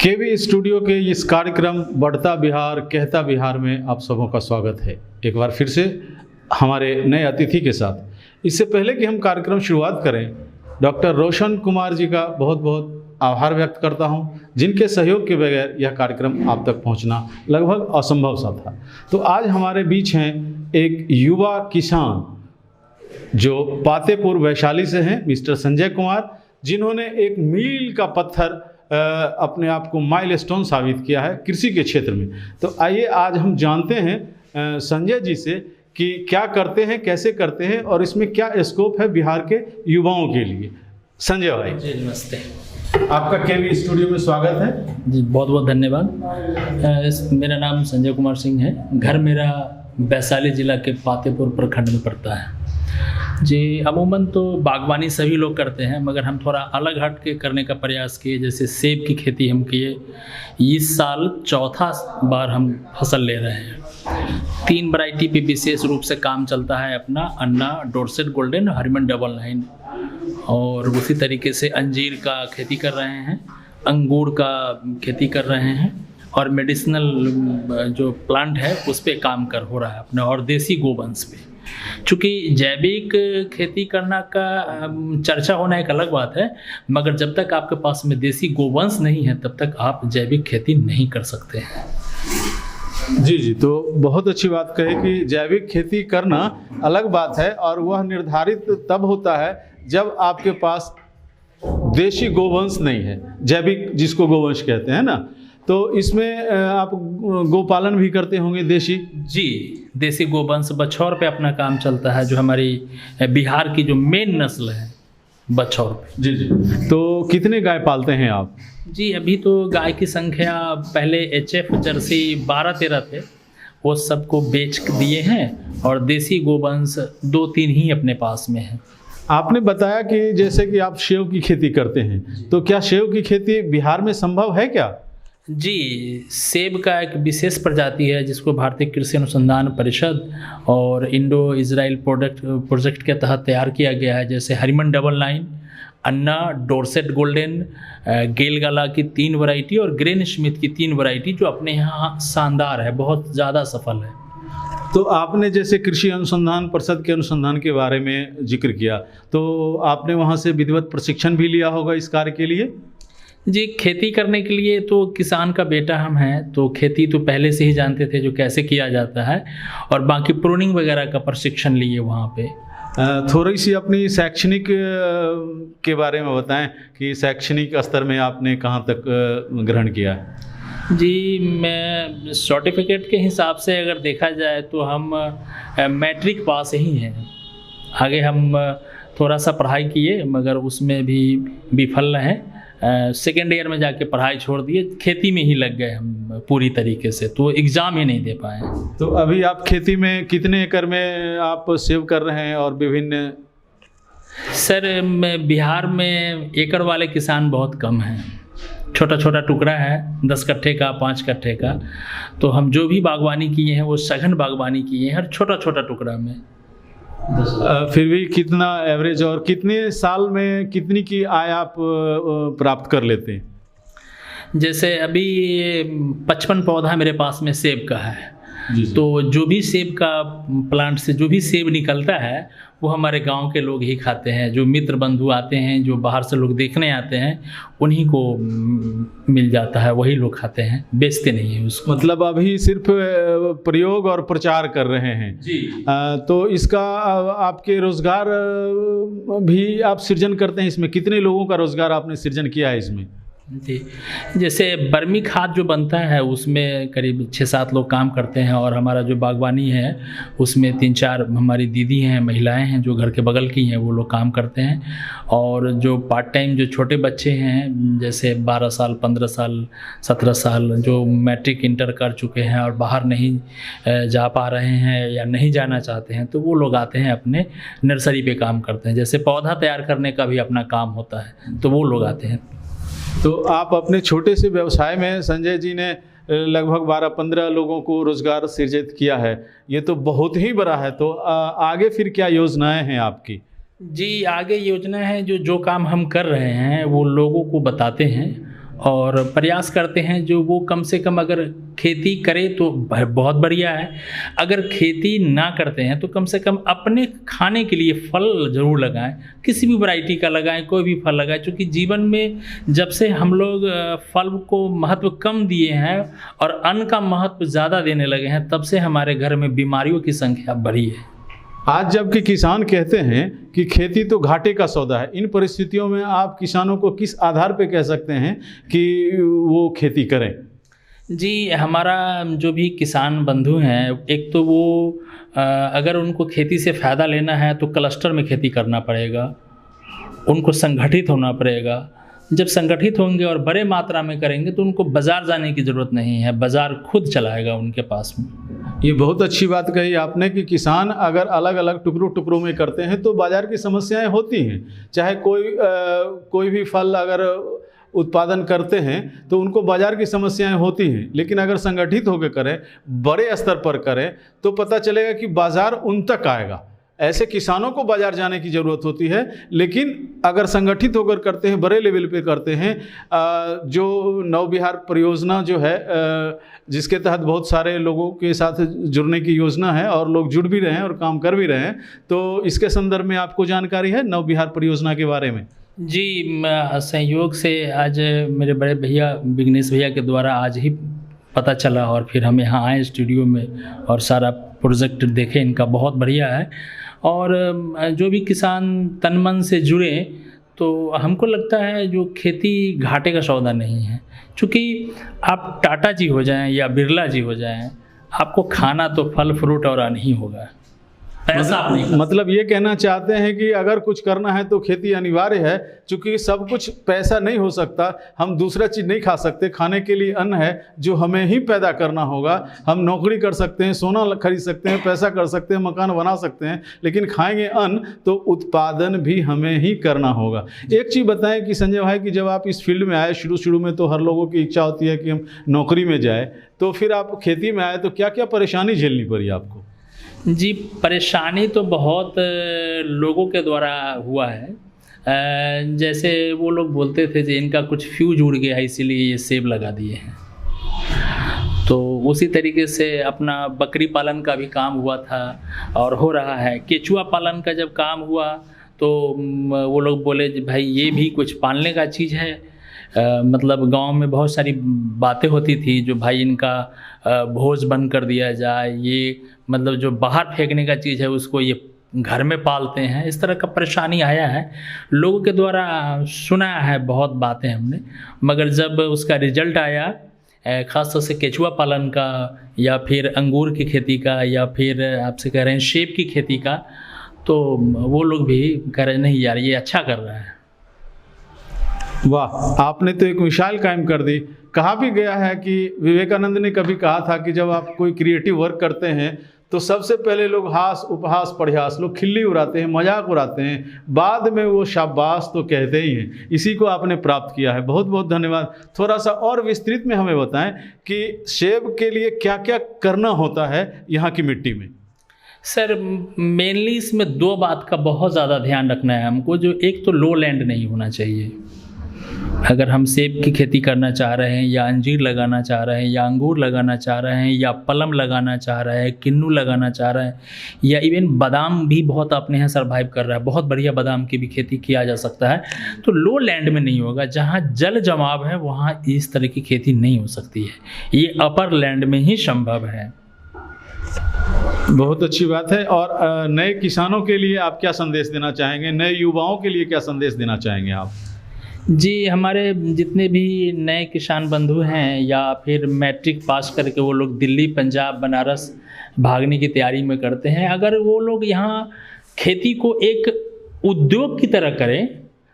केवी studio के इस कार्यक्रम बढ़ता बिहार कहता बिहार में आप सबों का स्वागत है एक बार फिर से हमारे नए अतिथि के साथ। इससे पहले कि हम कार्यक्रम शुरुआत करें, डॉक्टर रोशन कुमार जी का बहुत बहुत आभार व्यक्त करता हूं, जिनके सहयोग के बगैर यह कार्यक्रम आप तक पहुंचना लगभग असंभव सा था। तो आज हमारे बीच हैं एक युवा किसान जो पातेपुर वैशाली से हैं, मिस्टर संजय कुमार, जिन्होंने एक मील का पत्थर अपने आप को माइलस्टोन साबित किया है कृषि के क्षेत्र में। तो आइए आज हम जानते हैं संजय जी से कि क्या करते हैं, कैसे करते हैं और इसमें क्या स्कोप है बिहार के युवाओं के लिए। संजय भाई जी नमस्ते, आपका केवी स्टूडियो में स्वागत है। जी बहुत बहुत धन्यवाद। मेरा नाम संजय कुमार सिंह है। घर मेरा वैशाली जिला के पातेपुर प्रखंड में पड़ता है। जी अमूमन तो बागवानी सभी लोग करते हैं, मगर हम थोड़ा अलग हट के करने का प्रयास किए। जैसे सेब की खेती हम किए, इस साल चौथा बार हम फसल ले रहे हैं। 3 वैरायटी पे विशेष रूप से काम चलता है अपना, अन्ना, डोरसेट गोल्डन, हरमन डबल 9। और उसी तरीके से अंजीर का खेती कर रहे हैं, अंगूर का खेती कर रहे हैं और मेडिसिनल जो प्लांट है उस पर काम हो रहा है अपना, और देसी गोवंश पे। चूँकि जैविक खेती करना का चर्चा होना एक अलग बात है, मगर जब तक आपके पास में देसी गोवंश नहीं है तब तक आप जैविक खेती नहीं कर सकते हैं। जी, तो बहुत अच्छी बात कही कि जैविक खेती करना अलग बात है और वह निर्धारित तब होता है जब आपके पास देशी गोवंश नहीं है, जैविक जिसको गोवंश कहते हैं ना। तो इसमें आप गोपालन भी करते होंगे देशी? जी, देसी गोवंश बछौर पे अपना काम चलता है, जो हमारी बिहार की जो मेन नस्ल है बछौर पे। जी। तो कितने गाय पालते हैं आप? जी अभी तो गाय की संख्या, पहले HF जर्सी 12-13 थे, वो सबको बेच दिए हैं और देसी गोवंश 2-3 ही अपने पास में है। आपने बताया कि जैसे कि आप सेब की खेती करते हैं, तो क्या सेब की खेती बिहार में संभव है क्या? जी, सेब का एक विशेष प्रजाति है जिसको भारतीय कृषि अनुसंधान परिषद और इंडो इजराइल प्रोजेक्ट के तहत तैयार किया गया है। जैसे हरिमन डबल 9, अन्ना, डोरसेट गोल्डन, गेलगला की 3 वैरायटी और ग्रेन स्मिथ की 3 वैरायटी, जो अपने यहाँ शानदार है, बहुत ज़्यादा सफल है। तो आपने जैसे कृषि अनुसंधान परिषद के अनुसंधान के बारे में जिक्र किया, तो आपने वहाँ से विधिवत प्रशिक्षण भी लिया होगा इस कार्य के लिए? जी, खेती करने के लिए तो किसान का बेटा हम हैं, तो खेती तो पहले से ही जानते थे जो कैसे किया जाता है, और बाकी प्रूनिंग वगैरह का प्रशिक्षण लिए वहाँ पे। थोड़ी सी अपनी शैक्षणिक के बारे में बताएं कि शैक्षणिक स्तर में आपने कहाँ तक ग्रहण किया? जी, मैं सर्टिफिकेट के हिसाब से अगर देखा जाए तो हम मैट्रिक पास ही हैं। आगे हम थोड़ा सा पढ़ाई किए मगर उसमें भी विफल रहे। सेकेंड ईयर में जाके पढ़ाई छोड़ दिए, खेती में ही लग गए हम पूरी तरीके से, तो एग्ज़ाम ही नहीं दे पाए। तो अभी आप खेती में कितने एकड़ में आप सेव कर रहे हैं और विभिन्न? सर, बिहार में एकड़ वाले किसान बहुत कम हैं, छोटा छोटा टुकड़ा है, 10 कट्ठे का, 5 कट्ठे का। तो हम जो भी बागवानी किए हैं वो सघन बागवानी किए हैं, हर छोटा छोटा टुकड़ा में। फिर भी कितना एवरेज और कितने साल में कितनी की आय आप प्राप्त कर लेते हैं? जैसे अभी 55 पौधा मेरे पास में सेब का है। तो जो भी सेब का प्लांट से जो भी सेब निकलता है वो हमारे गांव के लोग ही खाते हैं। जो मित्र बंधु आते हैं, जो बाहर से लोग देखने आते हैं, उन्हीं को मिल जाता है, वही लोग खाते हैं, बेचते नहीं हैं उसको। मतलब अभी सिर्फ प्रयोग और प्रचार कर रहे हैं जी। तो इसका आपके रोजगार भी आप सृजन करते हैं? इसमें कितने लोगों का रोजगार आपने सृजन किया है इसमें? जी, जैसे बर्मी खाद जो बनता है उसमें करीब 6-7 लोग काम करते हैं, और हमारा जो बागवानी है उसमें 3-4 हमारी दीदी हैं, महिलाएं हैं जो घर के बगल की हैं, वो लोग काम करते हैं। और जो पार्ट टाइम जो छोटे बच्चे हैं, जैसे 12 साल, 15 साल, 17 साल, जो मैट्रिक इंटर कर चुके हैं और बाहर नहीं जा पा रहे हैं या नहीं जाना चाहते हैं, तो वो लोग आते हैं, अपने नर्सरी पे काम करते हैं। जैसे पौधा तैयार करने का भी अपना काम होता है, तो वो लोग आते हैं। तो आप अपने छोटे से व्यवसाय में संजय जी ने लगभग 12-15 लोगों को रोजगार सृजित किया है, ये तो बहुत ही बड़ा है। तो आगे फिर क्या योजनाएं हैं आपकी? जी, आगे योजना है, जो काम हम कर रहे हैं वो लोगों को बताते हैं और प्रयास करते हैं जो वो कम से कम अगर खेती करे तो बहुत बढ़िया है, अगर खेती ना करते हैं तो कम से कम अपने खाने के लिए फल ज़रूर लगाएं, किसी भी वैरायटी का लगाएं, कोई भी फल लगाएं, क्योंकि जीवन में जब से हम लोग फल को महत्व कम दिए हैं और अन्न का महत्व ज़्यादा देने लगे हैं, तब से हमारे घर में बीमारियों की संख्या बढ़ी है। आज जबकि किसान कहते हैं कि खेती तो घाटे का सौदा है, इन परिस्थितियों में आप किसानों को किस आधार पे कह सकते हैं कि वो खेती करें? जी, हमारा जो भी किसान बंधु हैं, एक तो वो अगर उनको खेती से फ़ायदा लेना है तो क्लस्टर में खेती करना पड़ेगा, उनको संगठित होना पड़ेगा। जब संगठित होंगे और बड़े मात्रा में करेंगे तो उनको बाज़ार जाने की ज़रूरत नहीं है, बाज़ार खुद चलाएगा उनके पास में। ये बहुत अच्छी बात कही आपने कि किसान अगर अलग अलग टुकड़ों में करते हैं तो बाज़ार की समस्याएं होती हैं। चाहे कोई भी फल अगर उत्पादन करते हैं तो उनको बाज़ार की समस्याएं होती हैं, लेकिन अगर संगठित होकर करें, बड़े स्तर पर करें, तो पता चलेगा कि बाज़ार उन तक आएगा। ऐसे किसानों को बाज़ार जाने की ज़रूरत होती है, लेकिन अगर संगठित होकर करते हैं, बड़े लेवल पे करते हैं, जो नव बिहार परियोजना जो है, जिसके तहत बहुत सारे लोगों के साथ जुड़ने की योजना है और लोग जुड़ भी रहे हैं और काम कर भी रहे हैं, तो इसके संदर्भ में आपको जानकारी है नव बिहार परियोजना के बारे में? जी, संयोग से आज मेरे बड़े भैया विघ्नेश भैया के द्वारा आज ही पता चला और फिर हम यहाँ आए स्टूडियो में और सारा प्रोजेक्ट देखे, इनका बहुत बढ़िया है। और जो भी किसान तन मन से जुड़े तो हमको लगता है जो खेती घाटे का सौदा नहीं है, क्योंकि आप टाटा जी हो जाएं या बिरला जी हो जाएं, आपको खाना तो फल फ्रूट और अन्न ही होगा, पैसा आप नहीं। मतलब ये कहना चाहते हैं कि अगर कुछ करना है तो खेती अनिवार्य है, क्योंकि सब कुछ पैसा नहीं हो सकता, हम दूसरा चीज़ नहीं खा सकते, खाने के लिए अन्न है जो हमें ही पैदा करना होगा। हम नौकरी कर सकते हैं, सोना खरीद सकते हैं, पैसा कर सकते हैं, मकान बना सकते हैं, लेकिन खाएंगे अन्न तो उत्पादन भी हमें ही करना होगा। एक चीज़ बताएं कि संजय भाई कि जब आप इस फील्ड में आए, शुरू में तो हर लोगों की इच्छा होती है कि हम नौकरी में जाए, तो फिर आप खेती में आए तो क्या क्या परेशानी झेलनी पड़ी आपको? जी, परेशानी तो बहुत लोगों के द्वारा हुआ है। जैसे वो लोग बोलते थे कि इनका कुछ फ्यूज उड़ गया है इसीलिए ये सेब लगा दिए हैं, तो उसी तरीके से अपना बकरी पालन का भी काम हुआ था और हो रहा है। केचुआ पालन का जब काम हुआ तो वो लोग बोले भाई ये भी कुछ पालने का चीज़ है। मतलब गांव में बहुत सारी बातें होती थी जो भाई इनका भोज बंद कर दिया जाए, ये मतलब जो बाहर फेंकने का चीज़ है उसको ये घर में पालते हैं, इस तरह का परेशानी आया है। लोगों के द्वारा सुना है बहुत बातें हमने, मगर जब उसका रिजल्ट आया ख़ास तौर से केचुआ पालन का या फिर अंगूर की खेती का या फिर आपसे कह रहे हैं सेब की खेती का, तो वो लोग भी कह रहे नहीं यार ये अच्छा कर रहा है। वाह, आपने तो एक मिसाल कायम कर दी। कहा भी गया है कि विवेकानंद ने कभी कहा था कि जब आप कोई क्रिएटिव वर्क करते हैं तो सबसे पहले लोग हास उपहास परिहास, लोग खिल्ली उड़ाते हैं, मजाक उड़ाते हैं, बाद में वो शाबाश तो कहते ही हैं। इसी को आपने प्राप्त किया है, बहुत बहुत धन्यवाद। थोड़ा सा और विस्तृत में हमें बताएं कि सेब के लिए क्या क्या करना होता है यहाँ की मिट्टी में? सर मेनली इसमें दो बात का बहुत ज़्यादा ध्यान रखना है हमको। जो एक तो लो लैंड नहीं होना चाहिए। अगर हम सेब की खेती करना चाह रहे हैं या अंजीर लगाना चाह रहे हैं या अंगूर लगाना चाह रहे हैं या पलम लगाना चाह रहे हैं, किन्नू लगाना चाह रहे हैं, या इवन बादाम भी बहुत अपने यहाँ सर्वाइव कर रहा है, बहुत बढ़िया बादाम की भी खेती किया जा सकता है, तो लो लैंड में नहीं होगा। जहाँ जल जमाव है वहाँ इस तरह की खेती नहीं हो सकती है, ये अपर लैंड में ही संभव है। बहुत अच्छी बात है। और नए किसानों के लिए आप क्या संदेश देना चाहेंगे? नए युवाओं के लिए क्या संदेश देना चाहेंगे आप? जी, हमारे जितने भी नए किसान बंधु हैं या फिर मैट्रिक पास करके वो लोग दिल्ली, पंजाब, बनारस भागने की तैयारी में करते हैं, अगर वो लोग यहाँ खेती को एक उद्योग की तरह करें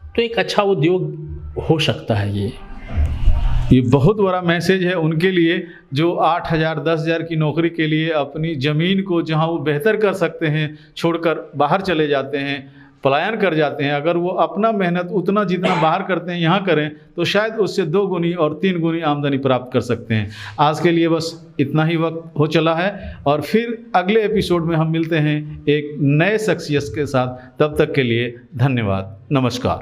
तो एक अच्छा उद्योग हो सकता है। ये बहुत बड़ा मैसेज है उनके लिए जो 8,000 10,000 की नौकरी के लिए अपनी ज़मीन को जहां वो बेहतर कर सकते हैं छोड़कर बाहर चले जाते हैं, पलायन कर जाते हैं। अगर वो अपना मेहनत उतना जितना बाहर करते हैं यहाँ करें तो शायद उससे 2 गुनी और 3 गुनी आमदनी प्राप्त कर सकते हैं। आज के लिए बस इतना ही वक्त हो चला है और फिर अगले एपिसोड में हम मिलते हैं एक नए शख्सियत के साथ। तब तक के लिए धन्यवाद, नमस्कार।